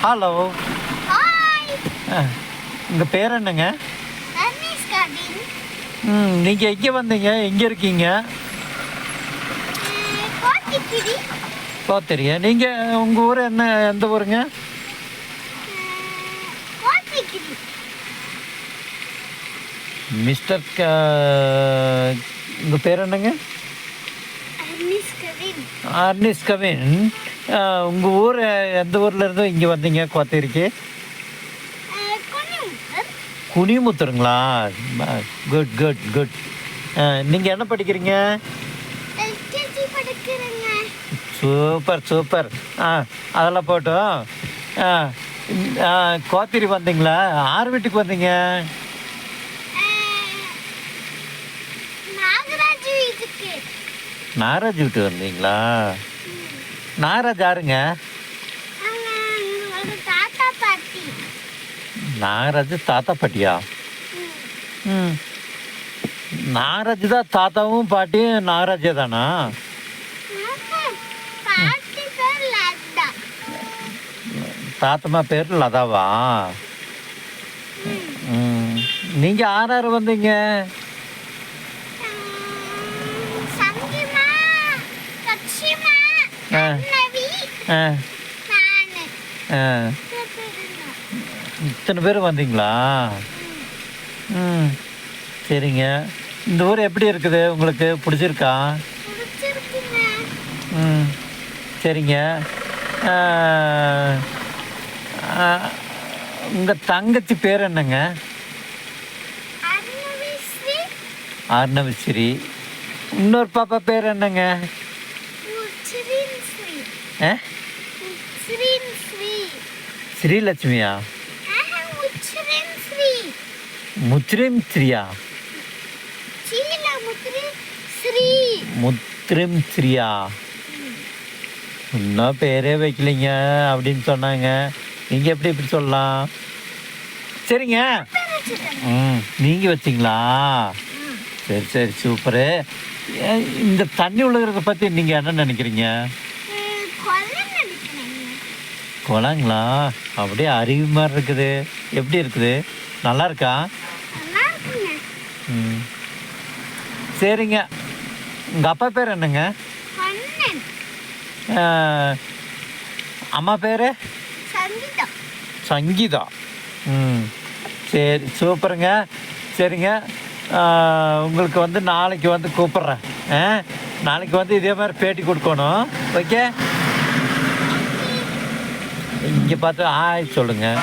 Hello. Hi. உங்கள் பேர் என்னங்க? ரமேஷ் கவின். நீங்கள் எங்கே வந்தீங்க? எங்கே இருக்கீங்க? கோத்திகிரி. கோத்தரியா? நீங்கள் உங்கள் ஊர் என்ன, எந்த ஊருங்க? கோத்திகிரி. மிஸ்டர் உங்கள் பேர் என்னங்க? ரமேஷ் கவின். அர்னிஸ் கவின். உங்கள் ஊர் எந்த ஊரில் இருந்தோ இங்கே வந்தீங்க கோத்தகிரிக்கு? கொனிமுத்தர். குனிமுத்தருங்களா? Good good good. நீங்கள் என்ன படிக்கிறீங்க? எல்கேஜி படிக்கிறேங்க. Super super. அதெல்லாம் போட்டோம். கோத்தகிரி வந்தீங்களா? யார் வீட்டுக்கு வந்தீங்க? நாகராஜ் வீட்டுக்கு. நாகராஜ் வீட்டுக்கு வந்தீங்களா? நாகராஜ் யாருங்க? உங்களோட தாத்தா பாட்டி. நாகராஜ் தாத்தா பாட்டியா? ம். நாகராஜ் தான் தாத்தாவும் பாட்டியும் நாகராஜே தானா? பாட்டி பேர் லதா. தாத்தம்மா பேர் லதாவா? நீங்கள் யார் யார் வந்தீங்க? சங்கிமா, லட்சுமா, நவி, நானு. இத்தனை பேர் வந்தீங்களா? சரிங்க. இந்த ஊர் எப்படி இருக்குது? உங்களுக்கு பிடிச்சிருக்கா? பிடிச்சிருக்குங்க. சரிங்க. உங்கள் தங்கச்சி பேர் என்னங்க? அருணவிஸ்ரீ. ஆர்ணவிஸ்ரீ. இன்னொரு பாப்பா பேர் என்னங்க? உச்சிரின்ஸ்ரீ. உச்சிரின்ஸ்ரீ. ஸ்ரீலட்சுமியா? உச்சிரின்ஸ்ரீ. முத்ரிம் ஸ்ரீயா? சீல முத்ரி ஸ்ரீ. முத்ரிம் ஸ்ரீயா? இன்னும் பேரே வைக்கலைங்க அப்படின்னு சொன்னாங்க. நீங்கள் எப்படி இப்படி சொல்லலாம்? சரிங்க. நீங்கள் வச்சிங்களா? சரி சரி சூப்பரு. இந்த தண்ணி விழுகிறத பற்றி நீங்கள் என்ன நினைக்கிறீங்க? குளங்களா? அப்படியே அருவி மாதிரி இருக்குது. எப்படி இருக்குது? நல்லா இருக்கா? சரிங்க. உங்கள் அப்பா பேர் என்னங்க? அம்மா பேர்? சங்கீதா. சங்கீதா. சரி சூப்பருங்க. சரிங்க. உங்களுக்கு வந்து நாளைக்கு வந்து கூப்பிட்றேன். நாளைக்கு வந்து இதே மாதிரி பேட்டி கொடுக்கணும். ஓகே. இங்கே பார்த்து சொல்லுங்கள்.